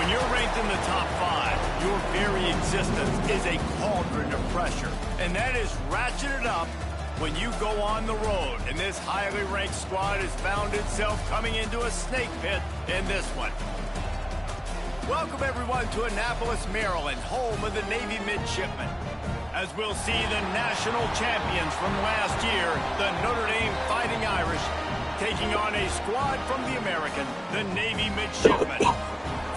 When you're ranked in the top 5, your very existence is a cauldron of pressure. And that is ratcheted up when you go on the road. And this highly ranked squad has found itself coming into a snake pit in this one. Welcome, everyone, to Annapolis, Maryland, home of the Navy Midshipmen. As we'll see the national champions from last year, the Notre Dame Fighting Irish, taking on a squad from the American, the Navy Midshipmen.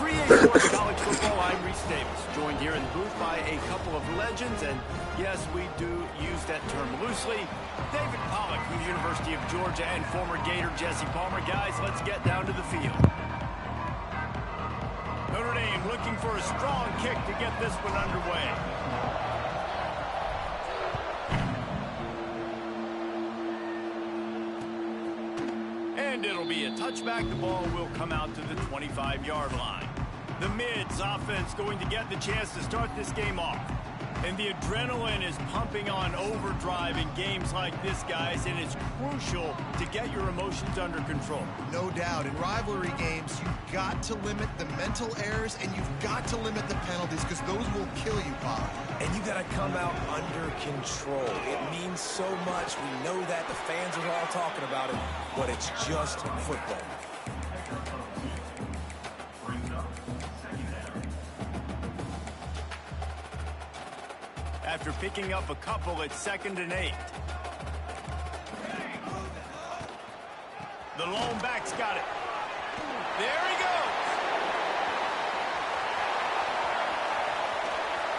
Free Sports College Football, I'm Reese Davis, joined here in the booth by a couple of legends, and yes, we do use that term loosely. David Pollock from the University of Georgia and former Gator Jesse Palmer. Guys, let's get down to the field. Notre Dame looking for a strong kick to get this one underway. And it'll be a touchback. The ball will come out to the 25-yard line. The Mids offense going to get the chance to start this game off. And the adrenaline is pumping on overdrive in games like this, guys, and it's crucial to get your emotions under control. No doubt. In rivalry games, you've got to limit the mental errors, and you've got to limit the penalties, because those will kill you, Bob. And you got to come out under control. It means so much. We know that. The fans are all talking about it, but it's just football. After picking up a couple, it's 2nd and 8. The lone back's got it. There he goes.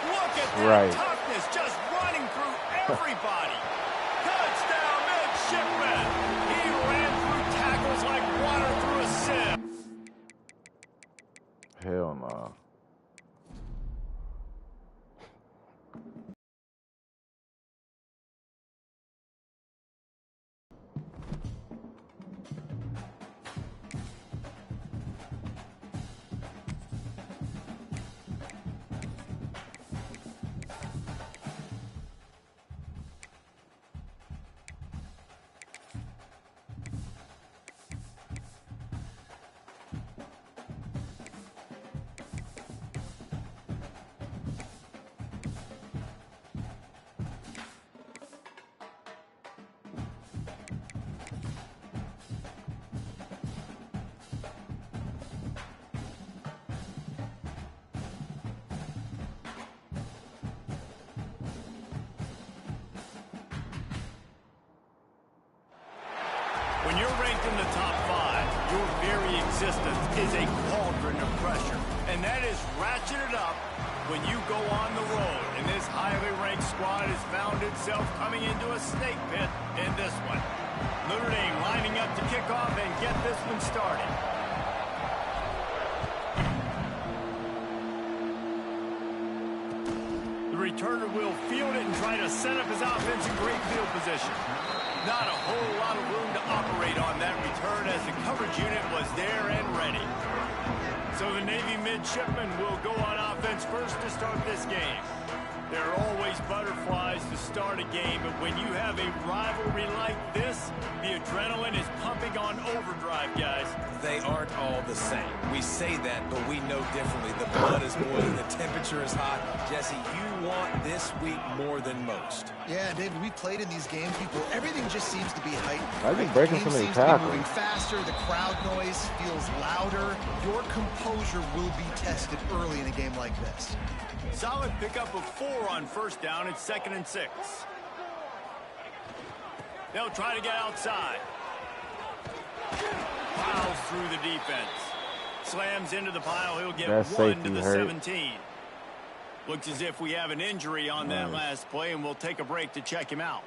Look at that toughness, just running through everybody. Touchdown, Midshipman. He ran through tackles like water through a sieve. Hell no. When you're ranked in the top 5, your very existence is a cauldron of pressure. And that is ratcheted up when you go on the road. And this highly ranked squad has found itself coming into a snake pit in this one. Notre Dame lining up to kick off and get this one started. The returner will field it and try to set up his offense in great field position. Not a whole lot of room to operate on that return as the coverage unit was there and ready. So the Navy Midshipmen will go on offense first to start this game. There are always butterflies to start a game, but when you have a rivalry like this, the adrenaline is pumping on overdrive, guys. They aren't all the same. We say that, but we know differently. The blood is boiling, the temperature is hot. Jesse, you want this week more than most. Yeah, David, we played in these games before. Everything just seems to be heightened. I've been breaking so many tackles. Moving faster, the crowd noise feels louder. Your composure will be tested early in a game like this. Solid pickup of 4 on first down. It's 2nd and 6. They'll try to get outside. Plows through the defense. Slams into the pile. He'll get 1 to the 17. Looks as if we have an injury on that last play, and we'll take a break to check him out.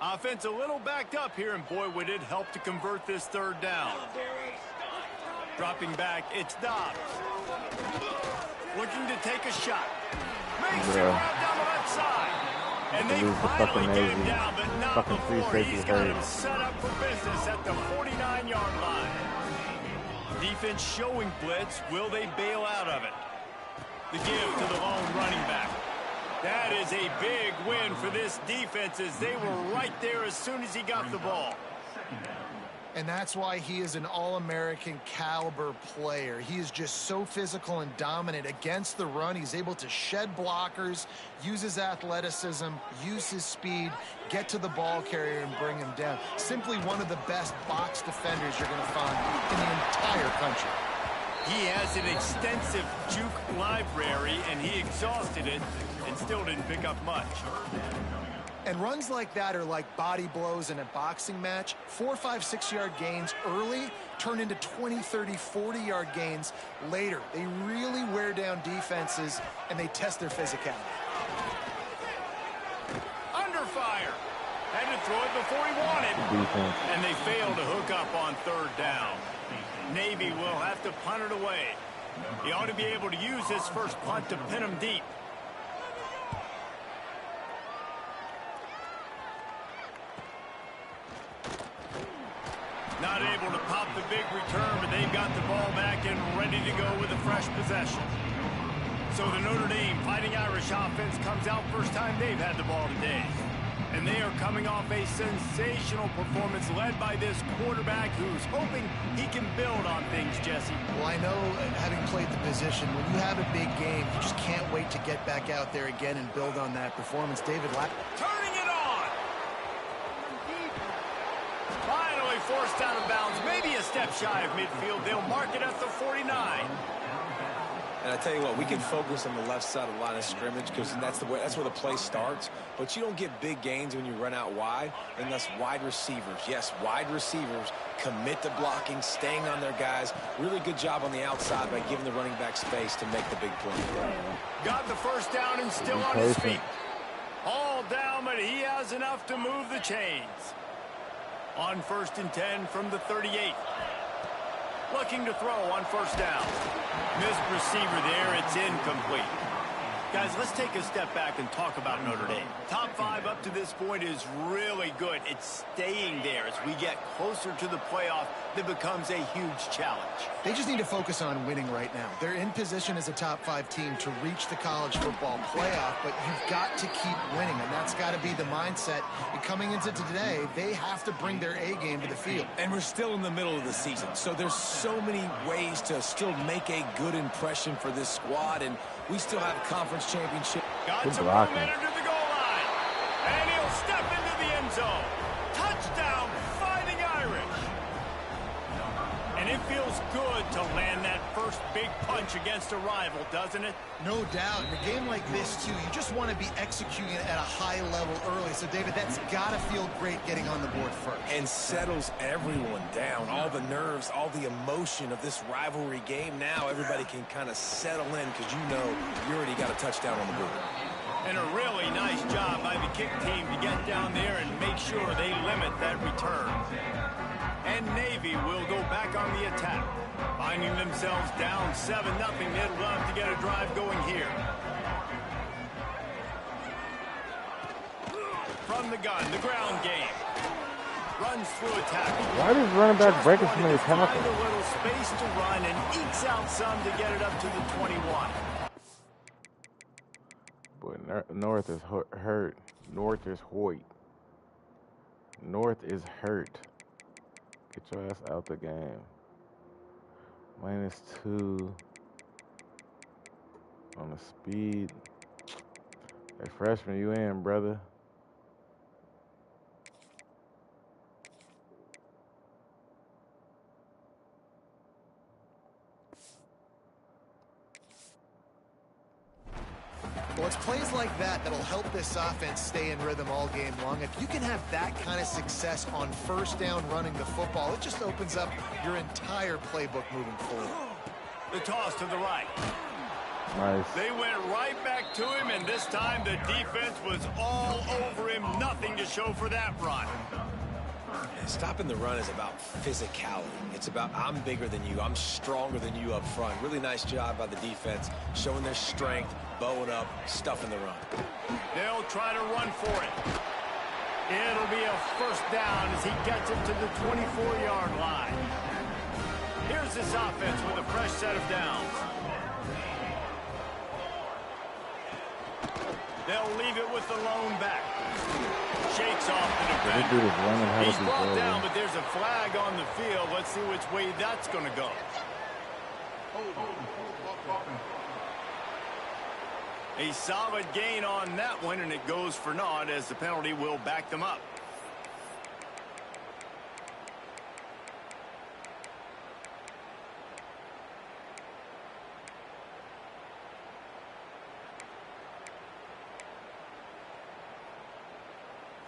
Offense a little backed up here, and boy, would it help to convert this 3rd down. Dropping back, it's Dobbs. Looking to take a shot. Makes it right down the left side. And they finally get him down, but not before. He's got him set up for business at the 49-yard line. Defense showing blitz. Will they bail out of it? The give to the lone running back. That is a big win for this defense as they were right there as soon as he got the ball. And that's why he is an All-American caliber player. He is just so physical and dominant against the run. He's able to shed blockers, use his athleticism, use his speed, get to the ball carrier and bring him down. Simply one of the best box defenders you're going to find in the entire country. He has an extensive juke library, and he exhausted it and still didn't pick up much. And runs like that are like body blows in a boxing match. 4, 5, 6-yard gains early turn into 20, 30, 40-yard gains later. They really wear down defenses, and they test their physicality. Under fire. Had to throw it before he wanted. And they fail to hook up on third down. Navy will have to punt it away. He ought to be able to use this first punt to pin him deep. Not able to pop the big return, but they've got the ball back and ready to go with a fresh possession. So the Notre Dame Fighting Irish offense comes out first time they've had the ball today. And they are coming off a sensational performance led by this quarterback who's hoping he can build on things, Jesse. Well, I know, having played the position, when you have a big game, you just can't wait to get back out there again and build on that performance. David turning it on. Finally forced out of bounds, maybe a step shy of midfield. They'll mark it at the 49. And I tell you what, we can focus on the left side of the line of scrimmage because that's where the play starts. But you don't get big gains when you run out wide unless wide receivers, yes, wide receivers commit to blocking, staying on their guys. Really good job on the outside by giving the running back space to make the big play. Got the first down and still on his feet. All down, but he has enough to move the chains. On 1st and 10 from the 38. Looking to throw on first down. Missed receiver there. It's incomplete. Guys, let's take a step back and talk about Notre Dame. Top 5 up to this point is really good. It's staying there. As we get closer to the playoff, that becomes a huge challenge. They just need to focus on winning right now. They're in position as a top 5 team to reach the college football playoff, but you've got to keep winning, and that's got to be the mindset. And coming into today, they have to bring their A game to the field. And we're still in the middle of the season, so there's so many ways to still make a good impression for this squad, and we still have a conference championship. Got some momentum to the goal line, and he'll step into the end zone. Touchdown, Fighting Irish. And it feels good to land that first big punch against a rival, doesn't it? No doubt. In a game like this, too, you just want to be executing at a high level early. So, David, that's got to feel great getting on the board first. And settles everyone down. All the nerves, all the emotion of this rivalry game. Now everybody can kind of settle in because you know you already got a touchdown on the board. And a really nice job by the kick team to get down there and make sure they limit that return. And Navy will go back on the attack. Finding themselves down 7-0, they'd love to get a drive going here. From the gun, the ground game. Runs through a tackle. Why does running back breaking so many tackles? Find a little space to run and ekes out some to get it up to the 21. Boy, North is hurt. North is Hoyt. North is hurt. Get your ass out the game. -2 on the speed. Hey, freshman, you in, brother? Well, it's plays like that that'll help this offense stay in rhythm all game long. If you can have that kind of success on first down running the football, it just opens up your entire playbook moving forward. The toss to the right. Nice. They went right back to him, and this time the defense was all over him. Nothing to show for that run. Stopping the run is about physicality. It's about I'm bigger than you. I'm stronger than you up front. Really nice job by the defense, showing their strength, bowing up, stuffing the run. They'll try to run for it. It'll be a first down as he gets it to the 24-yard line. Here's this offense with a fresh set of downs. They'll leave it with the lone back. Shakes off the defender. This dude is running how to He's be brought forward. down, but there's a flag on the field. Let's see which way that's going to go. A solid gain on that one, and it goes for naught as the penalty will back them up.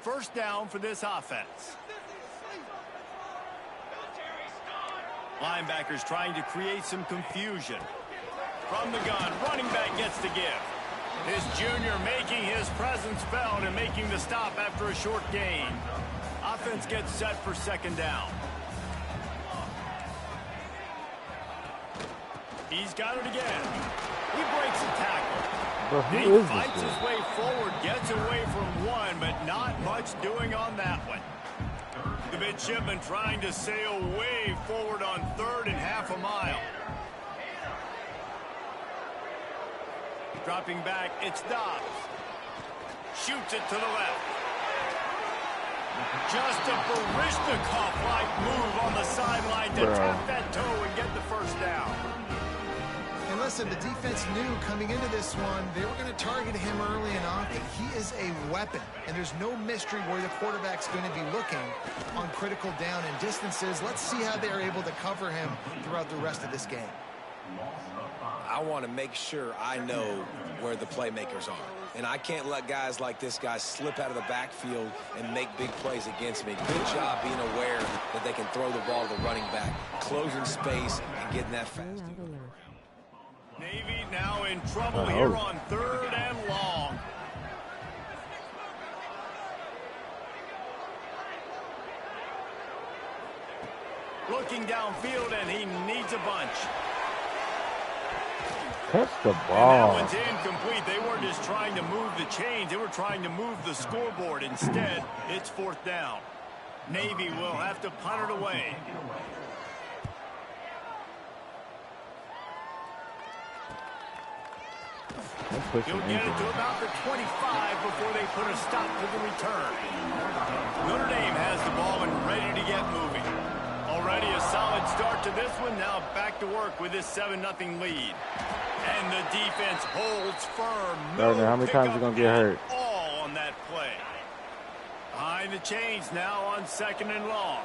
First down for this offense. Linebackers trying to create some confusion. From the gun, running back gets to give. His junior making his presence felt and making the stop after a short gain. Offense gets set for second down. He's got it again. He breaks a tackle. Bro, He who is fights this his dude? way forward, gets away from one, but not much doing on that one. The midshipman trying to sail way forward on third and half a mile. Dropping back, it's Dobbs. Shoots it to the left. Just a Barishnikov-like move on the sideline to tap that toe and get the first down. And listen, the defense knew coming into this one, they were going to target him early and often. He is a weapon, and there's no mystery where the quarterback's going to be looking on critical down and distances. Let's see how they're able to cover him throughout the rest of this game. I want to make sure I know where the playmakers are. And I can't let guys like this guy slip out of the backfield and make big plays against me. Good job being aware that they can throw the ball to the running back, closing space, and getting that fast. Navy now in trouble here on third and long. Looking downfield, and he needs a bunch. Catch the And that ball. one's incomplete. They weren't just trying to move the chains. They were trying to move the scoreboard. Instead, it's fourth down. Navy will have to punt it away. He'll get it to about the 25 before they put a stop to the return. Notre Dame has the ball and ready to get moving. Already a solid start to this one. Now back to work with this 7-0 lead. And the defense holds firm. Gardner, how many times you gonna get hurt? All on that play. Behind the chains now on second and long.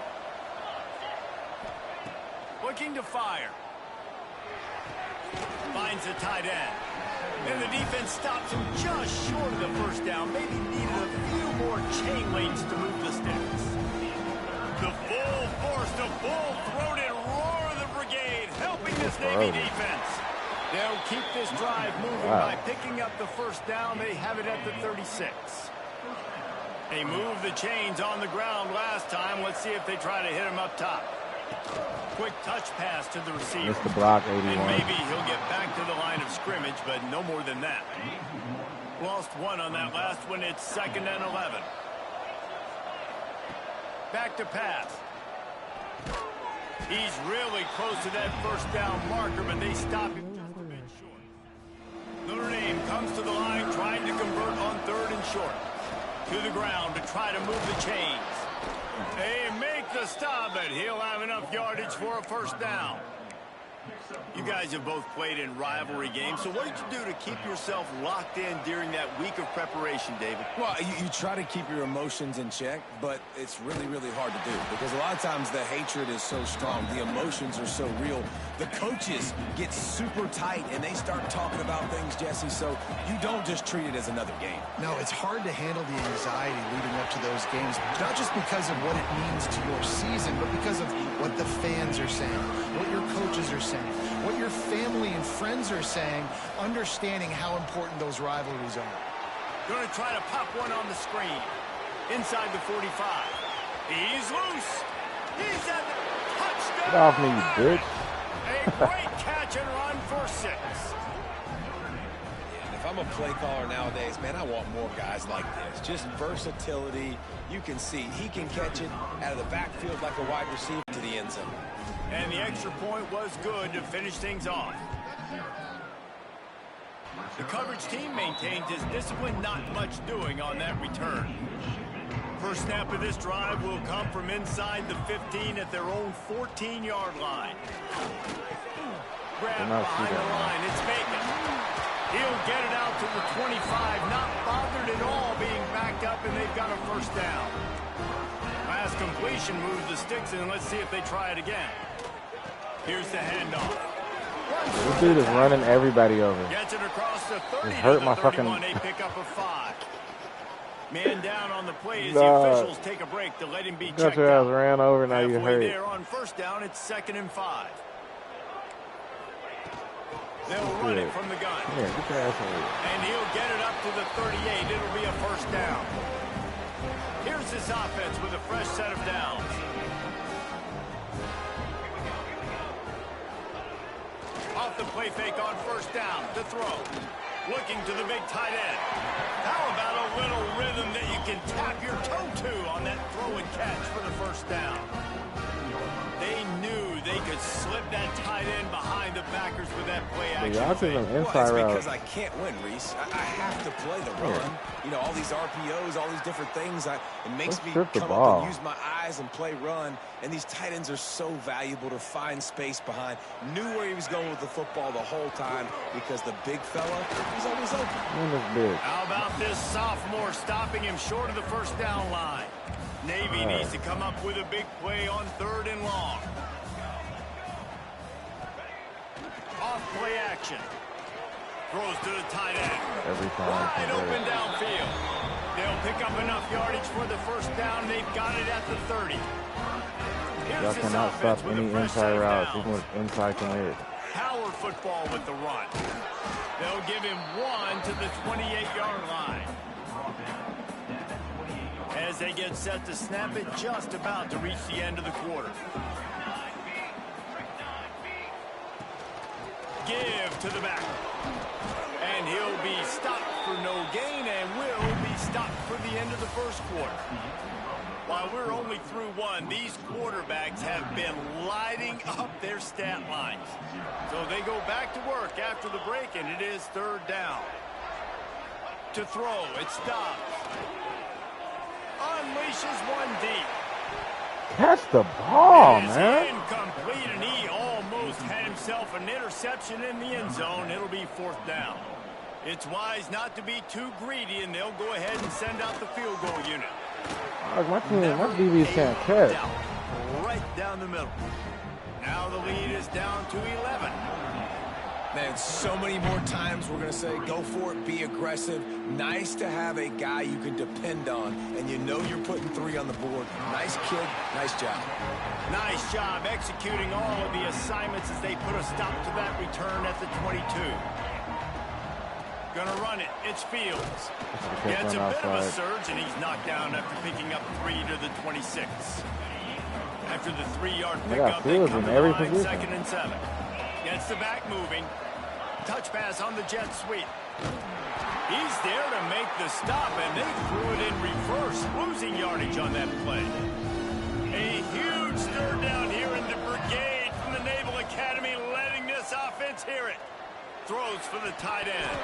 Looking to fire. Finds the tight end. And the defense stops him just short of the first down. Maybe needed a few more chain links to move the sticks. The full force, the full-throated roar of the brigade helping this Navy defense. They'll keep this drive moving by picking up the first down. They have it at the 36. They moved the chains on the ground last time. Let's see if they try to hit him up top. Quick touch pass to the receiver. Missed the block, 81. And maybe he'll get back to the line of scrimmage, but no more than that. Lost one on that last one. It's second and 11. Back to pass. He's really close to that first down marker, but they stop him just a bit short. Notre Dame comes to the line trying to convert on third and short. To the ground to try to move the chains. They make the stop, but he'll have enough yardage for a first down. You guys have both played in rivalry games, so what did you do to keep yourself locked in during that week of preparation, David? Well, you try to keep your emotions in check, but it's really, really hard to do because a lot of times the hatred is so strong. The emotions are so real. The coaches get super tight, and they start talking about things, Jesse, so you don't just treat it as another game. No, it's hard to handle the anxiety leading up to those games, not just because of what it means to your season, but because of what the fans are saying, what your coaches are saying, what your family and friends are saying, understanding how important those rivalries are. Going to try to pop one on the screen. Inside the 45. He's loose. He's at the touchdown. Get off me, you bitch. A great catch and run for 6. And if I'm a play caller nowadays, man, I want more guys like this. Just versatility. You can see he can catch it out of the backfield like a wide receiver to the end zone. And the extra point was good to finish things off. The coverage team maintains his discipline, not much doing on that return. First snap of this drive will come from inside the 15 at their own 14-yard line. Grab behind the line, it's vacant. He'll get it out to the 25, not bothered at all being backed up, and they've got a first down. Last completion moves the sticks, and let's see if they try it again. Here's the handoff. This dude is running everybody over. Gets it across the 30 it hurt to my the fucking 31, a pickup of 5. Man down on the play as the officials take a break to let him be checked out. Ran over, now you hurt. There on first down, it's 2nd and 5. They'll run it from the gun. Yeah, get your ass over here. And he'll get it up to the 38. It'll be a first down. Here's his offense with a fresh set of downs. Off the play fake on first down to throw. Looking to the big tight end. How about a little rhythm that you can tap your toe to on that throw and catch for the first down? They knew they could slip that tight end behind the backers with that play action. Y'all took an inside it's route. because I can't win, Reese. I have to play the run. Yeah. You know, all these RPOs, all these different things. It makes me strip the come ball. up and use my eyes and play run. And these tight ends are so valuable to find space behind. Knew where he was going with the football the whole time because the big fella, he's always open. How about this sophomore stopping him short of the first down line? Navy needs to come up with a big play on 3rd and long. Off play action. Throws to the tight end. Every time. Wide open downfield. They'll pick up enough yardage for the first down. They've got it at the 30. Y'all cannot stop any inside routes. Even with inside commit. Power football with the run. They'll give him 1 to the 28-yard line. As they get set to snap it, just about to reach the end of the quarter. Give to the back. And he'll be stopped for no gain and will be stopped for the end of the first quarter. While we're only through 1, these quarterbacks have been lighting up their stat lines. So they go back to work after the break, and it is 3rd down. To throw, it stops. Unleashes one deep. Catch the ball, man. Incomplete, and he almost had himself an interception in the end zone. It'll be 4th down. It's wise not to be too greedy, and they'll go ahead and send out the field goal unit. My DBs can't catch. Right down the middle. Now the lead is down to 11. Man, so many more times we're going to say, go for it, be aggressive. Nice to have a guy you can depend on, and you know you're putting 3 on the board. Nice kid, nice job. Nice job executing all of the assignments as they put a stop to that return at the 22. Gonna run it. It's Fields. Gets a bit of a surge, and he's knocked down after picking up 3 to the 26. After the 3-yard pickup, they come to the line, 2nd and 7. Gets the back moving. Touch pass on the jet sweep. He's there to make the stop, and they threw it in reverse, losing yardage on that play. A huge stir down here in the brigade from the Naval Academy, letting this offense hear it. Throws for the tight end.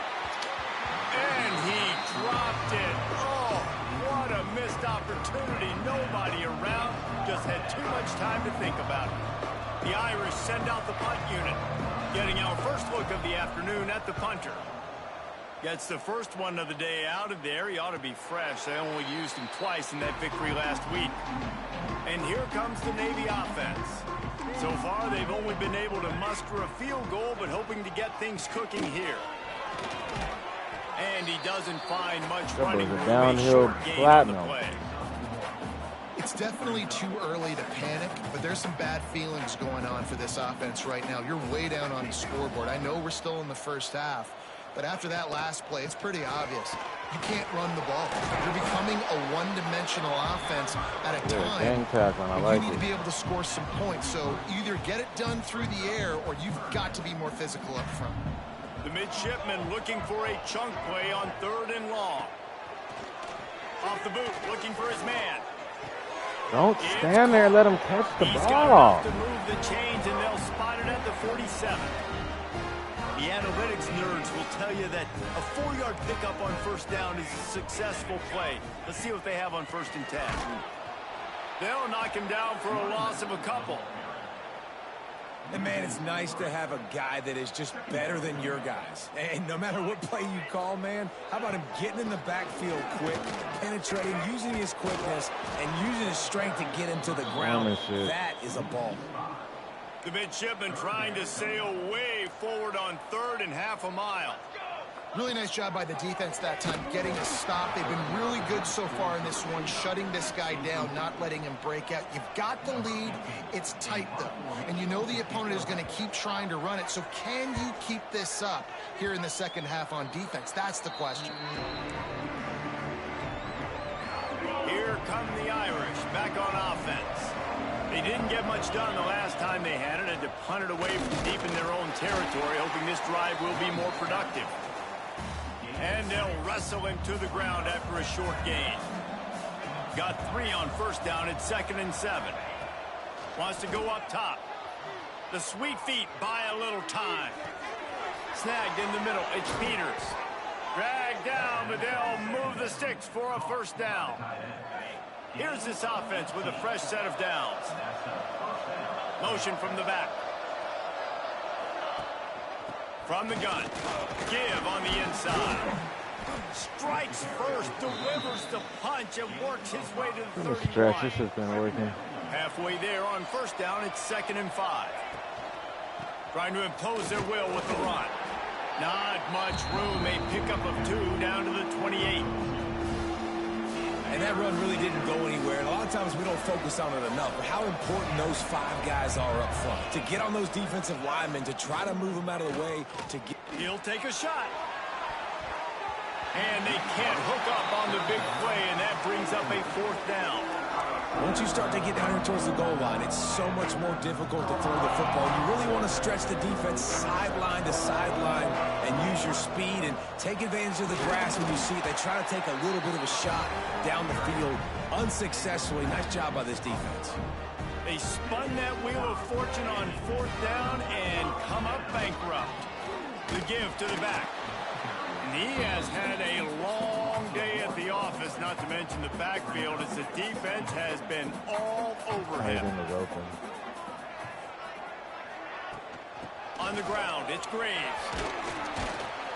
And he dropped it. Oh, what a missed opportunity. Nobody around. Just had too much time to think about it. The Irish send out the punt unit. Getting our first look of the afternoon at the punter. Gets the first one of the day out of there. He ought to be fresh. They only used him twice in that victory last week. And here comes the Navy offense. So far, they've only been able to muster a field goal, but hoping to get things cooking here. And he doesn't find much running room. Downhill platinum. It's definitely too early to panic, but there's some bad feelings going on for this offense right now. You're way down on the scoreboard. I know we're still in the first half, but after that last play, it's pretty obvious. You can't run the ball. You're becoming a one-dimensional offense at a time. You need to be able to score some points, so either get it done through the air or you've got to be more physical up front. The midshipman looking for a chunk play on 3rd and long. Off the boot, looking for his man. Don't stand there and let him catch the ball. To move the chains, and they'll spot it at the 47. The The analytics nerds will tell you that a 4-yard pickup on first down is a successful play. Let's see what they have on 1st and 10. They'll knock him down for a loss of a couple. And, man, it's nice to have a guy that is just better than your guys. And no matter what play you call, man, how about him getting in the backfield quick, penetrating, using his quickness, and using his strength to get him to the ground. That is a ball. The midshipman trying to sail way forward on 3rd and half a mile. Really nice job by the defense that time, getting a stop. They've been really good so far in this one, shutting this guy down, not letting him break out. You've got the lead. It's tight, though. And you know the opponent is going to keep trying to run it. So can you keep this up here in the second half on defense? That's the question. Here come the Irish back on offense. They didn't get much done the last time they had it, and to punt it away from deep in their own territory, hoping this drive will be more productive. And they'll wrestle him to the ground after a short gain. Got 3 on first down at 2nd and 7. Wants to go up top. The sweet feet buy a little time. Snagged in the middle. It's Peters. Dragged down, but they'll move the sticks for a first down. Here's this offense with a fresh set of downs. Motion from the back. From the gun. Give on the inside. Strikes first, delivers the punch, and works his way to the 31. Stretch, this has been working. Halfway there on first down, it's 2nd and 5. Trying to impose their will with the run. Not much room. A pickup of 2 down to the 28. And that run really didn't go anywhere. And a lot of times we don't focus on it enough. But how important those 5 guys are up front. To get on those defensive linemen, to try to move them out of the way. To get. He'll take a shot. And they can't hook up on the big play, and that brings up a 4th down. Once you start to get down here towards the goal line, it's so much more difficult to throw the football. You really want to stretch the defense sideline to sideline and use your speed and take advantage of the grass when you see it. They try to take a little bit of a shot down the field unsuccessfully. Nice job by this defense. They spun that wheel of fortune on 4th down and come up bankrupt. The give to the back. And he has had a long day at the office, not to mention the backfield, as the defense has been all over him. On the ground, it's Graves.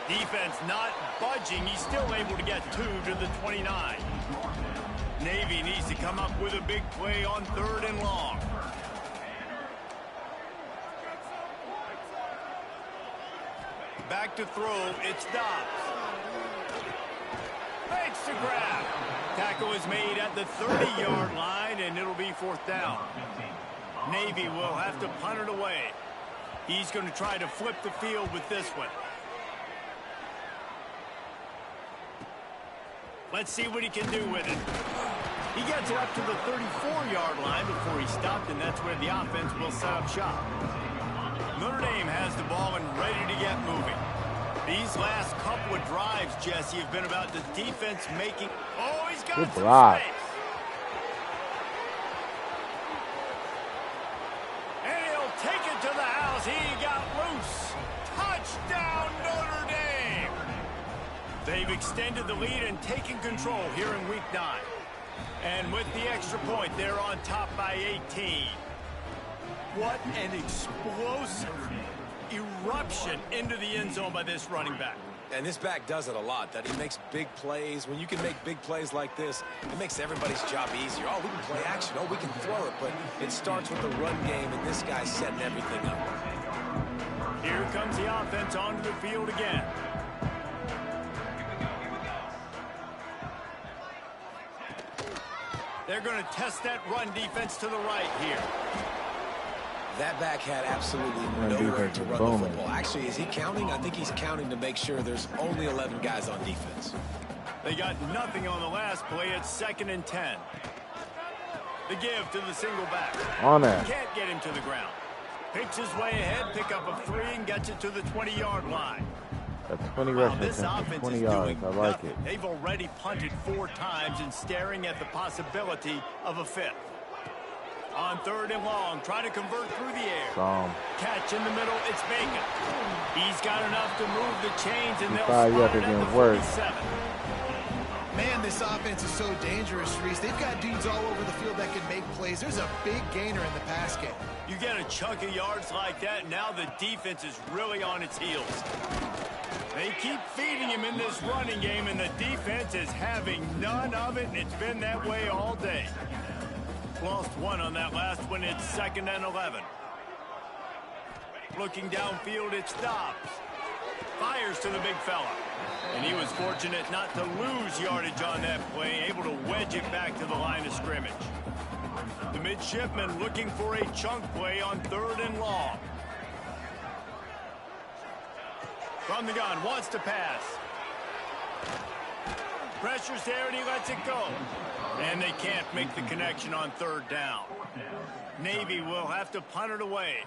Defense not budging. He's still able to get 2 to the 29. Navy needs to come up with a big play on 3rd and long. Back to throw, it's Dobbs. Makes the grab. Tackle is made at the 30-yard line, and it'll be 4th down. Navy will have to punt it away. He's going to try to flip the field with this one. Let's see what he can do with it. He gets it up to the 34-yard line before he stopped, and that's where the offense will set up shop. Notre Dame has the ball and ready to get moving. These last couple of drives, Jesse, have been about the defense making... Oh, he's got some space. And he'll take it to the house. He got loose. Touchdown, Notre Dame. They've extended the lead and taken control here in Week 9. And with the extra point, they're on top by 18. What an explosive eruption into the end zone by this running back. And this back does it a lot, that he makes big plays. When you can make big plays like this, it makes everybody's job easier. Oh, we can play action. Oh, we can throw it. But it starts with the run game, and this guy's setting everything up. Here comes the offense onto the field again. They're going to test that run defense to the right here. That back had absolutely nowhere to run the football. Actually, is he counting? I think he's counting to make sure there's only 11 guys on defense. They got nothing on the last play. It's 2nd and 10. The give to the single back. On that. Can't get him to the ground. Picks his way ahead, pick up of 3, and gets it to the 20-yard line. A 20 rush this attempt, offense 20 is yards. doing I like nothing. it. They've already punted 4 times and staring at the possibility of a 5th. On 3rd and long, trying to convert through the air. Catch in the middle, it's Bacon. He's got enough to move the chains, and they'll spot it at the 47. Man, this offense is so dangerous, Reese. They've got dudes all over the field that can make plays. There's a big gainer in the pass game. You get a chunk of yards like that, now the defense is really on its heels. They keep feeding him in this running game, and the defense is having none of it, and it's been that way all day. Lost one on that last one. It's 2nd and 11. Looking downfield, it's Dobbs. Fires to the big fella. And he was fortunate not to lose yardage on that play, able to wedge it back to the line of scrimmage. The midshipman looking for a chunk play on 3rd and long. From the gun, wants to pass. Pressure's there, and he lets it go. And they can't make the connection on 3rd down. Navy will have to punt it away.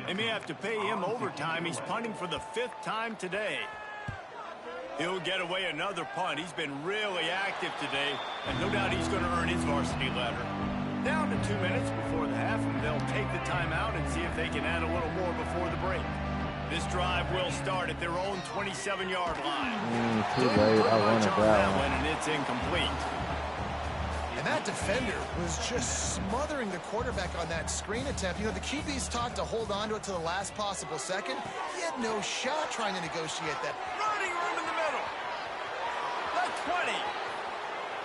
They may have to pay him overtime. He's punting for the 5th time today. He'll get away another punt. He's been really active today, and no doubt he's going to earn his varsity letter. Down to 2 minutes before the half, and they'll take the timeout and see if they can add a little more before the break. This drive will start at their own 27-yard line. Too late. I wanted that one. And it's incomplete. And that defender was just smothering the quarterback on that screen attempt. You know, the QB's taught to hold on to it to the last possible second. He had no shot trying to negotiate that. Running room in the middle. The 20.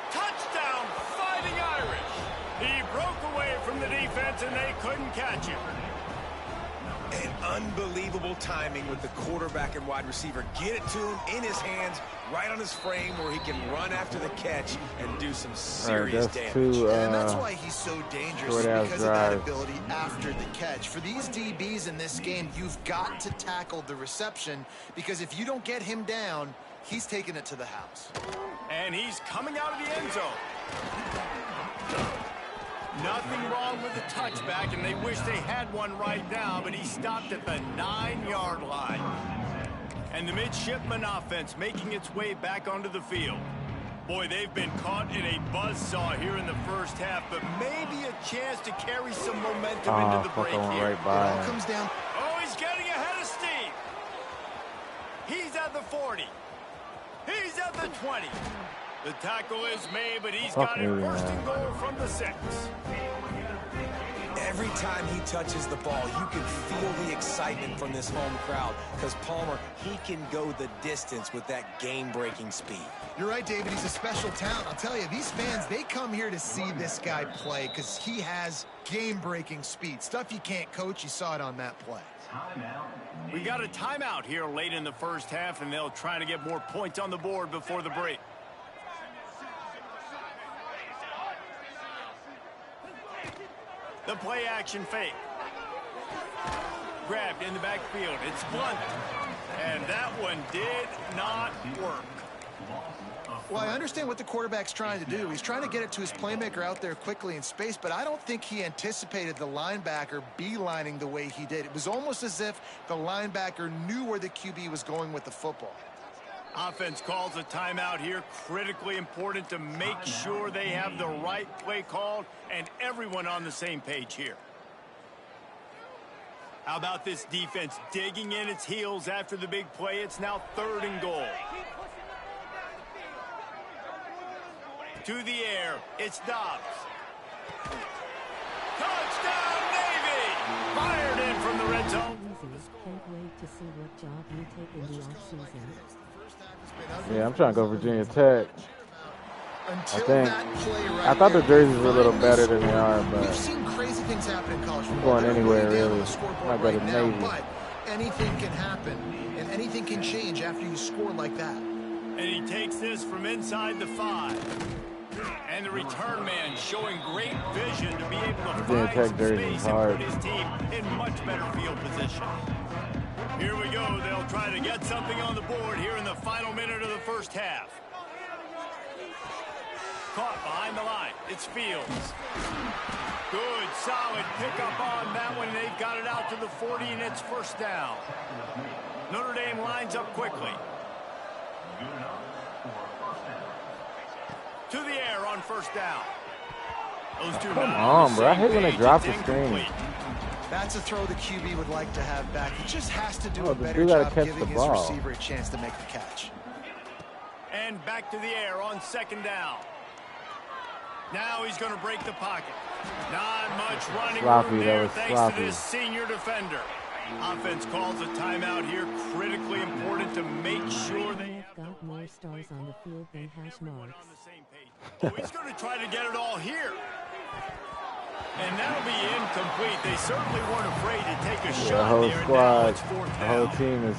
Touchdown, Fighting Irish. He broke away from the defense, and they couldn't catch him. And unbelievable timing with the quarterback and wide receiver. Get it to him in his hands, right on his frame, where he can run after the catch and do some serious damage. And that's why he's so dangerous, because of that ability after the catch. For these DBs in this game, you've got to tackle the reception, because if you don't get him down, he's taking it to the house. And he's coming out of the end zone. Nothing wrong with the touchback, and they wish they had one right now, but he stopped at the 9-yard line. And the midshipman offense making its way back onto the field. Boy, they've been caught in a buzzsaw here in the first half, but maybe a chance to carry some momentum into the break here. Right by it all comes down. Oh, he's getting ahead of steam. He's at the 40. He's at the 20. The tackle is made, but he's got it 1st and goal from the 6. Every time he touches the ball, you can feel the excitement from this home crowd, because Palmer, he can go the distance with that game-breaking speed. You're right, David. He's a special talent. I'll tell you, these fans, they come here to see this guy play because he has game-breaking speed. Stuff you can't coach. You saw it on that play. We got a timeout here late in the first half, and they'll try to get more points on the board before the break. The play action fake. Grabbed in the backfield. It's Blunt. And that one did not work. Well, I understand what the quarterback's trying to do. He's trying to get it to his playmaker out there quickly in space, but I don't think he anticipated the linebacker beelining the way he did. It was almost as if the linebacker knew where the QB was going with the football. Offense calls a timeout here. Critically important to make sure they have the right play called and everyone on the same page here. How about this defense digging in its heels after the big play? It's now 3rd and goal. To the air, it's Dobbs. Touchdown, Navy! Fired in from the red zone. Can't wait to see what job you take in the offseason. Yeah, I'm trying to go Virginia Tech. I thought the jerseys were a little better than they are, but we've seen crazy things happen in college football. Going anywhere really. Not better than Navy. But anything can happen, and anything can change after you score like that. And he takes this from inside the 5. And the return man showing great vision to be able to find some space and put his team in much better field position. Here we go. They'll try to get something on the board here in the final minute of the first half. Caught behind the line. It's Fields. Good, solid pickup on that one. They've got it out to the 40, and it's 1st down. Notre Dame lines up quickly. To the air on 1st down. Those two Come on, bro. I hate when they drop the screen. That's a throw the QB would like to have back. He just has to do a the better dude gotta job catch giving the his ball. receiver a chance to make the catch. And back to the air on 2nd down. Now he's going to break the pocket. Not much running room there thanks to this senior defender. Offense calls a timeout here. Critically important to make sure they have got more stars on the field than hash marks. On the same page. Oh, he's going to try to get it all here. And that'll be incomplete. They certainly weren't afraid to take a shot the whole there. squad, the whole team is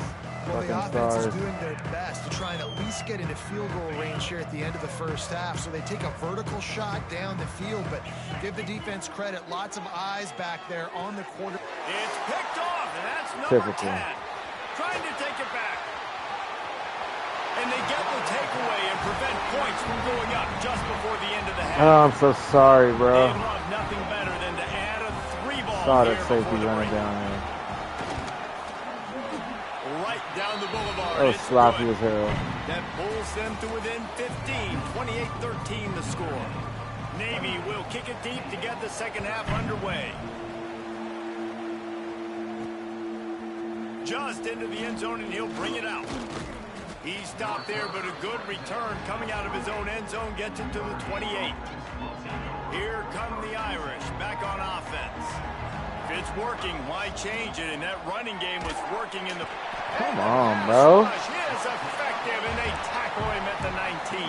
well, fucking the offense stars. is doing their best to try and at least get into field goal range here at the end of the first half. So they take a vertical shot down the field, but give the defense credit. Lots of eyes back there on the quarter. It's picked off, and that's number 10. Trying to take it back. And they get the takeaway and prevent points from going up just before the end of the half. Oh, I'm so sorry, bro. They love nothing better than to add a 3-ball Saw here that safety running break. down there. Right down the boulevard. That was sloppy as hell. That pulls them to within 15, 28-13 the score. Navy will kick it deep to get the second half underway. Just into the end zone, and he'll bring it out. He stopped there, but a good return coming out of his own end zone gets it to the 28. Here come the Irish back on offense. If it's working, why change it? And that running game was working in the... Come on, bro. He is effective, and they tackle him at the 19.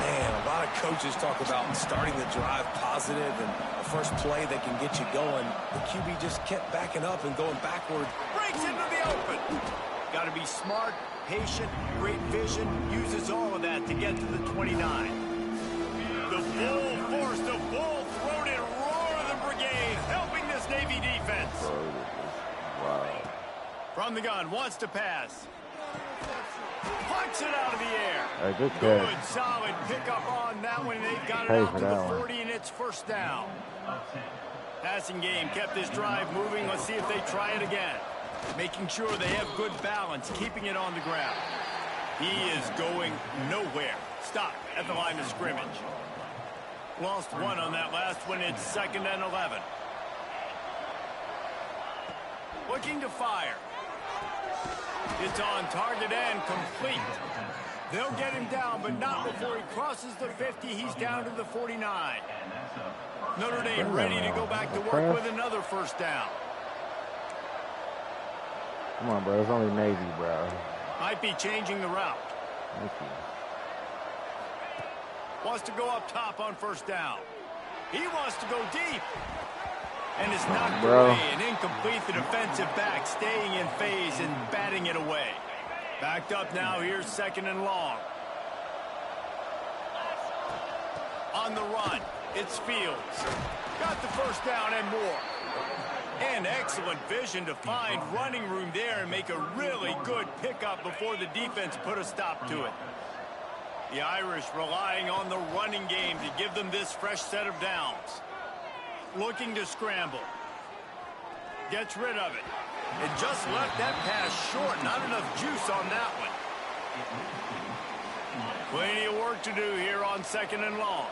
Man, a lot of coaches talk about starting the drive positive and the first play that can get you going. The QB just kept backing up and going backward. Breaks into the open. Got to be smart, patient, great vision. Uses all of that to get to the 29. The full force, the full-throated roar of the brigade, helping this Navy defense. Wow. From the gun, wants to pass. Punts it out of the air. Hey, good Good, catch. solid pickup on that one. They've got it Pay out for to the that 40, and it's first down. Passing game kept this drive moving. Let's see if they try it again. Making sure they have good balance, keeping it on the ground. He is going nowhere. Stop at the line of scrimmage. Lost one on that last one. It's 2nd and 11. Looking to fire. It's on target and complete. They'll get him down, but not before he crosses the 50. He's down to the 49. Notre Dame ready to go back to work with another first down. Come on, bro. It's only Navy, bro. Might be changing the route. Thank you. Wants to go up top on first down. He wants to go deep. And it's knocked away and incomplete. The defensive back staying in phase and batting it away. Backed up now. Here's 2nd and long. On the run, it's Fields. Got the first down and more. And excellent vision to find running room there and make a really good pickup before the defense put a stop to it. The Irish relying on the running game to give them this fresh set of downs. Looking to scramble. Gets rid of it. And just left that pass short. Not enough juice on that one. Plenty of work to do here on 2nd and long.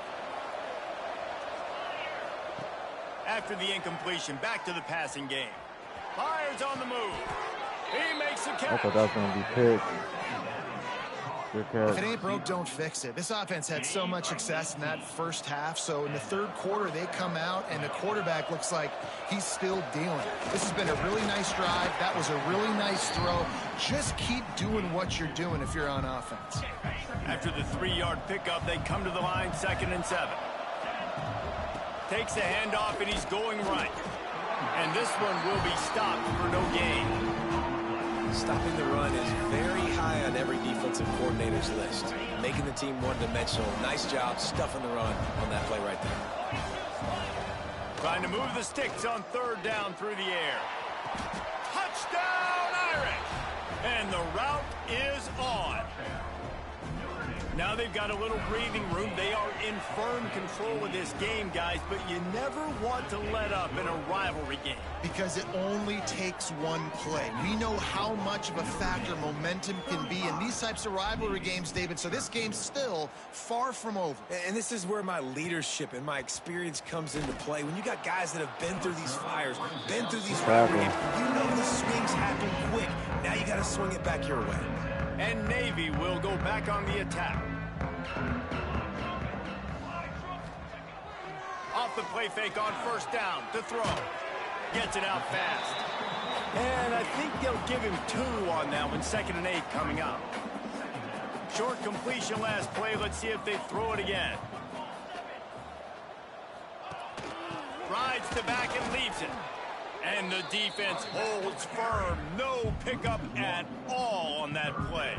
After the incompletion, back to the passing game. Fires on the move. He makes the catch. I thought that was going to be picked. Good catch. If it ain't broke, don't fix it. This offense had so much success in that first half, so in the third quarter, they come out, and the quarterback looks like he's still dealing. This has been a really nice drive. That was a really nice throw. Just keep doing what you're doing if you're on offense. After the 3-yard pickup, they come to the line, 2nd and 7. Takes a handoff, and he's going right. And this one will be stopped for no gain. Stopping the run is very high on every defensive coordinator's list. Making the team one-dimensional. Nice job stuffing the run on that play right there. Trying to move the sticks on 3rd down through the air. Touchdown, Irish! And the route is on. Now they've got a little breathing room. They are in firm control of this game, guys, but you never want to let up in a rivalry game. Because it only takes one play. We know how much of a factor momentum can be in these types of rivalry games, David, so this game's still far from over. And this is where my leadership and my experience comes into play. When you got guys that have been through these fires, been through these rivalry games, you know the swings happen quick. Now you got to swing it back your way. And Navy will go back on the attack. Off the play fake on first down to throw. Gets it out fast. And I think they'll give him 2 on that one. 2nd and 8 coming up. Short completion last play. Let's see if they throw it again. Rides to back and leaves it. And the defense holds firm. No pickup at all on that play.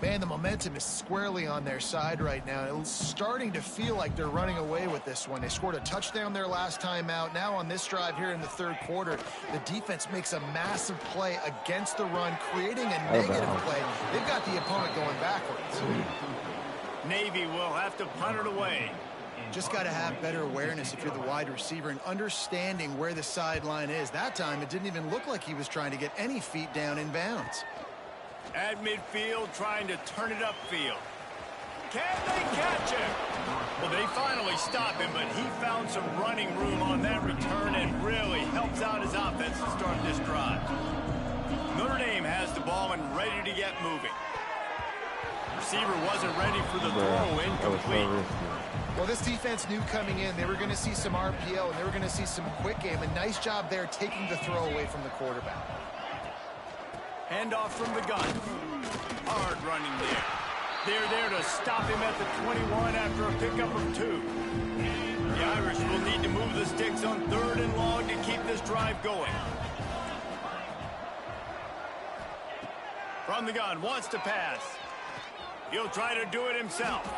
Man, the momentum is squarely on their side right now. It's starting to feel like they're running away with this one. They scored a touchdown their last time out. Now on this drive here in the 3rd quarter, the defense makes a massive play against the run, creating a negative play. They've got the opponent going backwards. Navy will have to punt it away. Just got to have better awareness if you're the wide receiver and understanding where the sideline is. That time, it didn't even look like he was trying to get any feet down in bounds. At midfield, trying to turn it upfield. Can they catch him? Well, they finally stop him, but he found some running room on that return and really helps out his offense to start this drive. Notre Dame has the ball and ready to get moving. Receiver wasn't ready for the throw, incomplete. Well, this defense knew coming in they were going to see some RPO and they were going to see some quick game. A nice job there taking the throw away from the quarterback. Handoff from the gun. Hard running there. They're there to stop him at the 21 after a pickup of 2. The Irish will need to move the sticks on 3rd and long to keep this drive going. From the gun, wants to pass. He'll try to do it himself.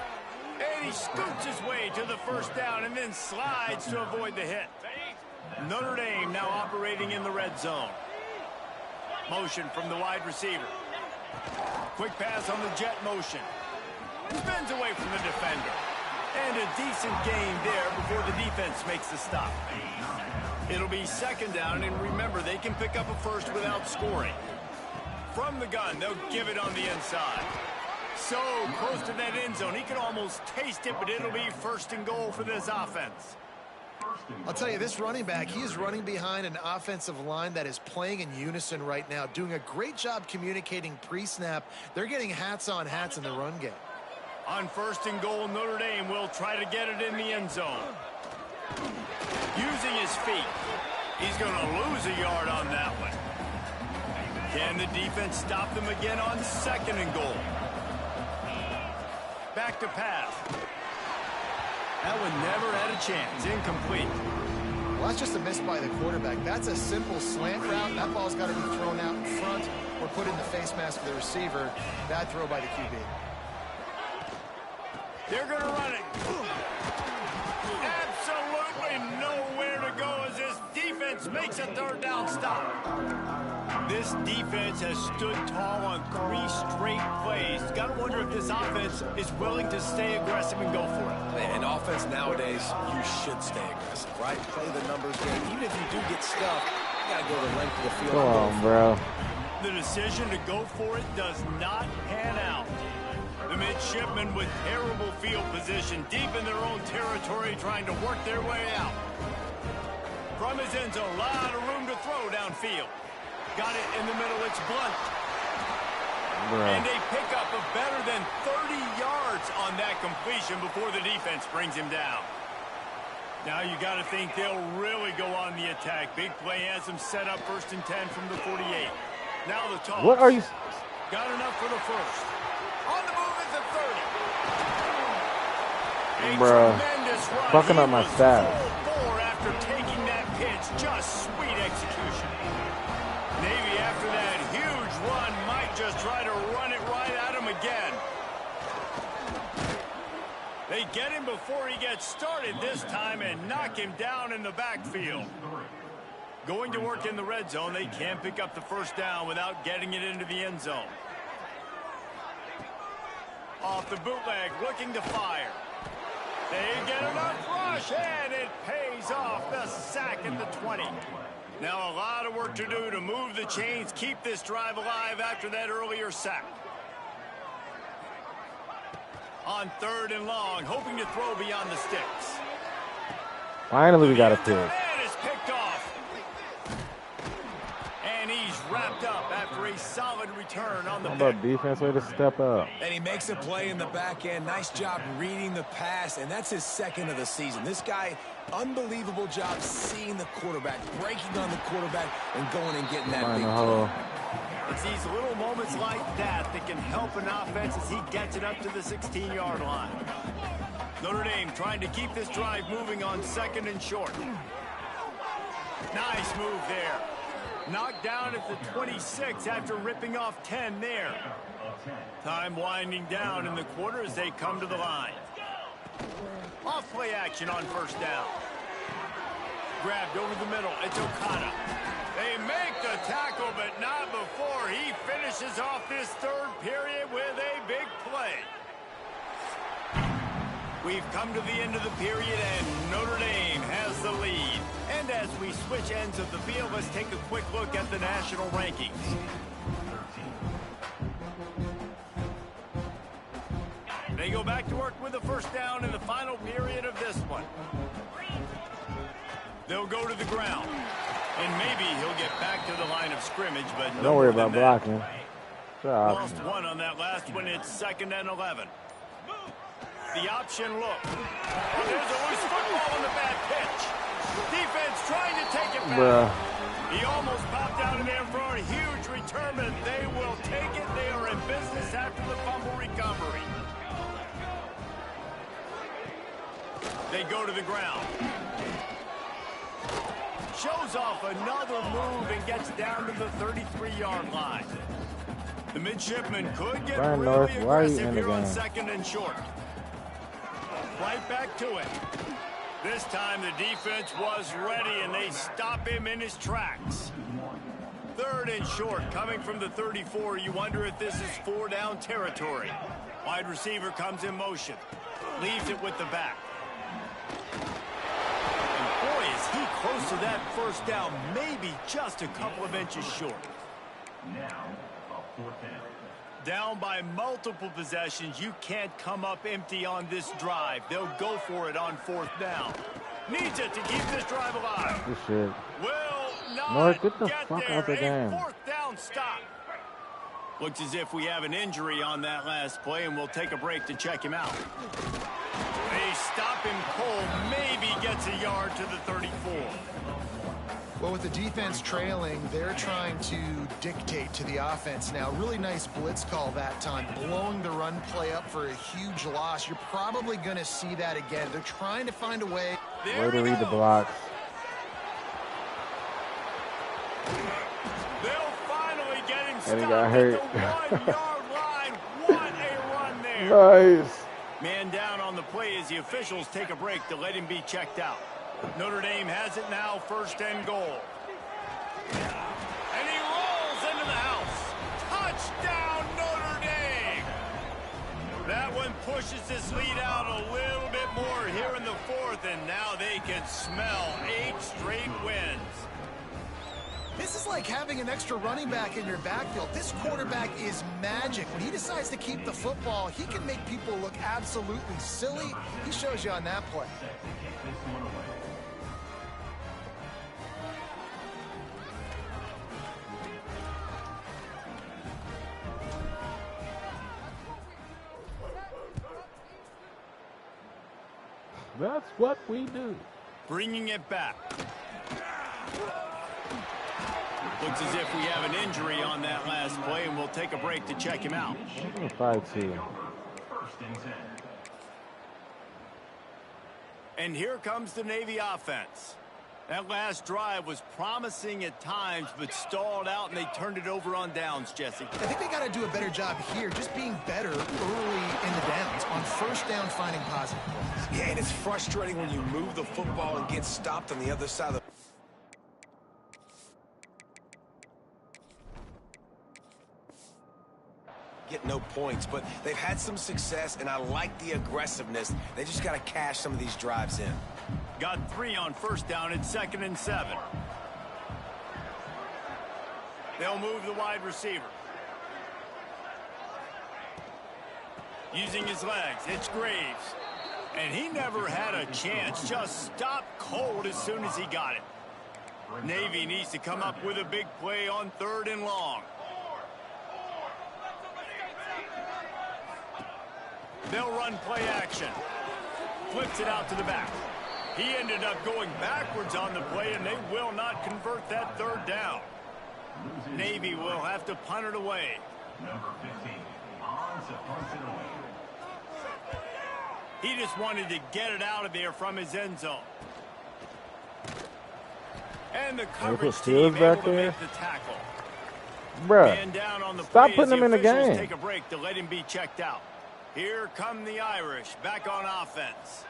And he scoots his way to the first down and then slides to avoid the hit. Notre Dame now operating in the red zone. Motion from the wide receiver. Quick pass on the jet motion. Spins away from the defender. And a decent gain there before the defense makes the stop. It'll be 2nd down, and remember, they can pick up a first without scoring. From the gun, they'll give it on the inside. So close to that end zone. He can almost taste it, but it'll be 1st and goal for this offense. I'll tell you, this running back, he is running behind an offensive line that is playing in unison right now, doing a great job communicating pre-snap. They're getting hats on hats in the run game. On 1st and goal, Notre Dame will try to get it in the end zone. Using his feet. He's going to lose a yard on that one. Can the defense stop them again on 2nd and goal? Back to pass. That one never had a chance. Incomplete. Well, that's just a miss by the quarterback. That's a simple slant route. That ball's got to be thrown out in front or put in the face mask of the receiver. Bad throw by the QB. They're going to run it. Absolutely nowhere to go as this defense makes a 3rd down stop. This defense has stood tall on 3 straight plays. Got to wonder if this offense is willing to stay aggressive and go for it. And offense nowadays, you should stay aggressive, right? Play the numbers game. Even if you do get stuffed, you got to go the length of the field. Come on, bro. The decision to go for it does not pan out. The midshipmen with terrible field position, deep in their own territory, trying to work their way out. From his end zone, a lot of room to throw downfield. Got it in the middle, it's Blunt. And a pickup of better than 30 yards on that completion before the defense brings him down. Now you got to think they'll really go on the attack. Big play has them set up 1st and 10 from the 48. Now the toss. What are you? Got enough for the first. On the move at the 30. Bro, fucking up my stats. 4 after taking that pitch. Just sweet execution. Navy after that huge run might just try to run it right at him again. They get him before he gets started this time and knock him down in the backfield. Going to work in the red zone. They can't pick up the 1st down without getting it into the end zone. Off the bootleg, looking to fire. They get enough rush, and it pays off. The sack at the 20. Now a lot of work to do to move the chains, keep this drive alive after that earlier sack. On 3rd and long, hoping to throw beyond the sticks. Finally, we got a pick. And it's picked off. And he's wrapped up after a solid return on the How pick. about defense way to step up? And he makes a play in the back end. Nice job reading the pass, and that's his 2nd of the season. This guy, unbelievable job seeing the quarterback, breaking on the quarterback, and going and getting that big play. It's these little moments like that that can help an offense as he gets it up to the 16-yard line. Notre Dame trying to keep this drive moving on 2nd and short. Nice move there. Knocked down at the 26 after ripping off 10 there. Time winding down in the quarter as they come to the line. Off play action on 1st down. Grabbed over the middle. It's Okada. They make the tackle, but not before he finishes off this 3rd period with a big play. We've come to the end of the period, and Notre Dame has the lead. And as we switch ends of the field, let's take a quick look at the national rankings. They go back to work with a 1st down in the final period of this one. They'll go to the ground. And maybe he'll get back to the line of scrimmage, but Don't worry about blocking. Lost 1 on that last one. It's 2nd and 11. The option look. Oh, there's a loose football on the bad pitch. Defense trying to take it back. He almost popped out of there for a huge return, and they will take it. They are in business after the fumble recovery. They go to the ground. Shows off another move and gets down to the 33-yard line. The midshipman could get really aggressive here on 2nd and short. Right back to it. This time the defense was ready, and they stop him in his tracks. 3rd and short, coming from the 34. You wonder if this is 4-down territory. Wide receiver comes in motion. Leaves it with the back. Boy, is he close to that 1st down, maybe just a couple of inches short. Down by multiple possessions, you can't come up empty on this drive. They'll go for it on 4th down. Needs it to keep this drive alive. Good shit. Will not North, get the get fuck there. out the game. 4th down stop. Looks as if we have an injury on that last play, and we'll take a break to check him out. They stop him cold, maybe gets a yard to the 34. Well, with the defense trailing, they're trying to dictate to the offense now. Really nice blitz call that time, blowing the run play up for a huge loss. You're probably going to see that again. They're trying to find a way. Way to read the blocks. They'll finally get him stopped And he got hurt. at the 1-yard line. What a run there. Nice. Man down on the play as the officials take a break to let him be checked out. Notre Dame has it now, 1st and goal. And he rolls into the house. Touchdown, Notre Dame. That one pushes this lead out a little bit more here in the 4th, and now they can smell 8 straight wins. This is like having an extra running back in your backfield. This quarterback is magic. When he decides to keep the football, he can make people look absolutely silly. He shows you on that play. That's what we do. Bringing it back. Looks as if we have an injury on that last play, and we'll take a break to check him out. 5-2. And here comes the Navy offense. That last drive was promising at times, but stalled out, and they turned it over on downs, Jesse. I think they got to do a better job here, just being better early in the downs, on 1st down finding positive plays. Yeah, and it's frustrating when you move the football and get stopped on the other side of the... get no points, but they've had some success, and I like the aggressiveness. They just got to cash some of these drives in. Got 3 on first down at 2nd and 7. They'll move the wide receiver. Using his legs, it's Graves. And he never had a chance, just stopped cold as soon as he got it. Navy needs to come up with a big play on 3rd and long. They'll run play action. Flips it out to the back. He ended up going backwards on the play, and they will not convert that 3rd down. Navy will have to punt it away. Number 15, on to punt it away. He just wanted to get it out of there from his end zone. And the coverage team able to make the tackle. Bruh, Man down on the stop play putting him in the officials game. Take a break to let him be checked out. Here come the Irish back on offense.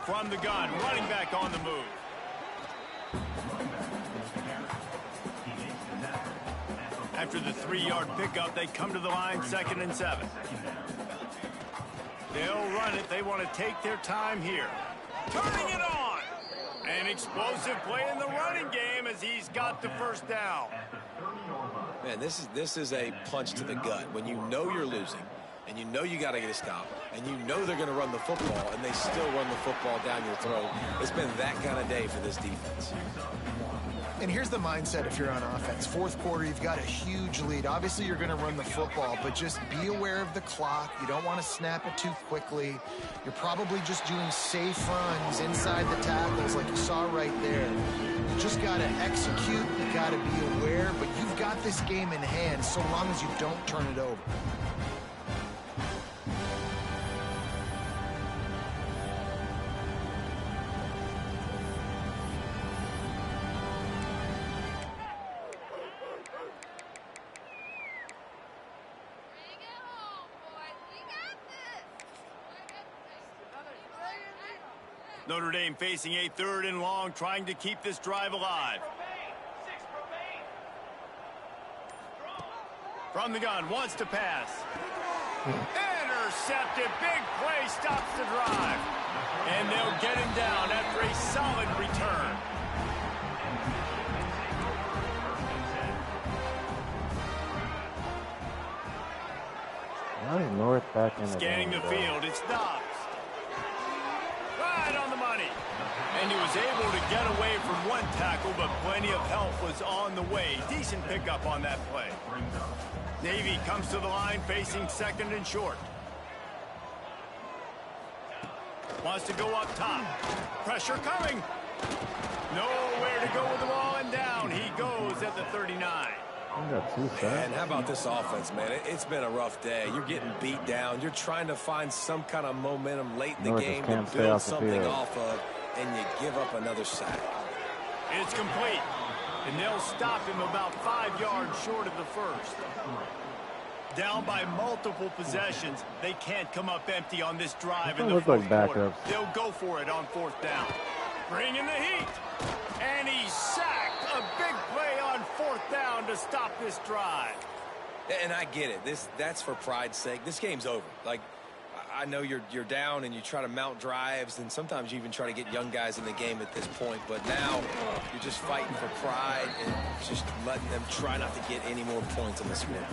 From the gun, running back on the move. After the 3-yard pickup, they come to the line, 2nd and 7. They'll run it. They want to take their time here. Turning it on. An explosive play in the running game as he's got the 1st down. Man, this is a punch to the gut. When you know you're losing, and you know you got to get a stop, and you know they're going to run the football, and they still run the football down your throat. It's been that kind of day for this defense. And here's the mindset if you're on offense. 4th quarter, you've got a huge lead. Obviously, you're going to run the football, but just be aware of the clock. You don't want to snap it too quickly. You're probably just doing safe runs inside the tackles like you saw right there. You just got to execute. You got to be aware, but you've got this game in hand so long as you don't turn it over. Notre Dame facing a 3rd and long, trying to keep this drive alive. From the gun, wants to pass. Intercepted, big play, stops the drive. And they'll get him down after a solid return. Why is North back in the Scanning game, the bro? field, it stops. Right on the money. And he was able to get away from one tackle, but plenty of help was on the way. Decent pickup on that play. Navy comes to the line facing 2nd and short. Wants to go up top. Pressure coming. Nowhere to go with the ball, and down he goes at the 39. We got 2 sacks. And how about this offense, man? It's been a rough day. You're getting beat down. You're trying to find some kind of momentum late in the North game can't to stay build off the something field. off of, and you give up another sack. It's complete. And they'll stop him about 5 yards short of the 1st. Down by multiple possessions, they can't come up empty on this drive in the 4th quarter. They'll go for it on 4th down. Bring in the heat. And he's sacked. A big play on 4th down to stop this drive. And I get it. That's for pride's sake. This game's over. Like, I know you're down and you try to mount drives, and sometimes you even try to get young guys in the game at this point. But now you're just fighting for pride and just letting them try not to get any more points on the scoreboard.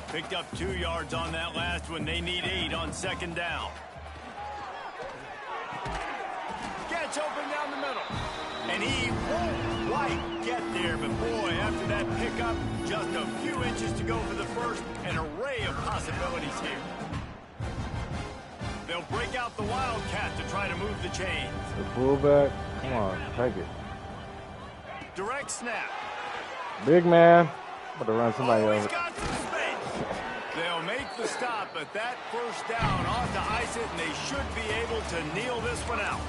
Picked up 2 yards on that last one. They need 8 on 2nd down. Gets open down the middle. And he won't quite get there, but boy, after that pickup, just a few inches to go for the 1st. An array of possibilities here. They'll break out the Wildcat to try to move the chains. The fullback, come on, take it. Direct snap. Big man, about to run somebody He's over. got some space. They'll make the stop, but that 1st down ought to ice it, and they should be able to kneel this one out.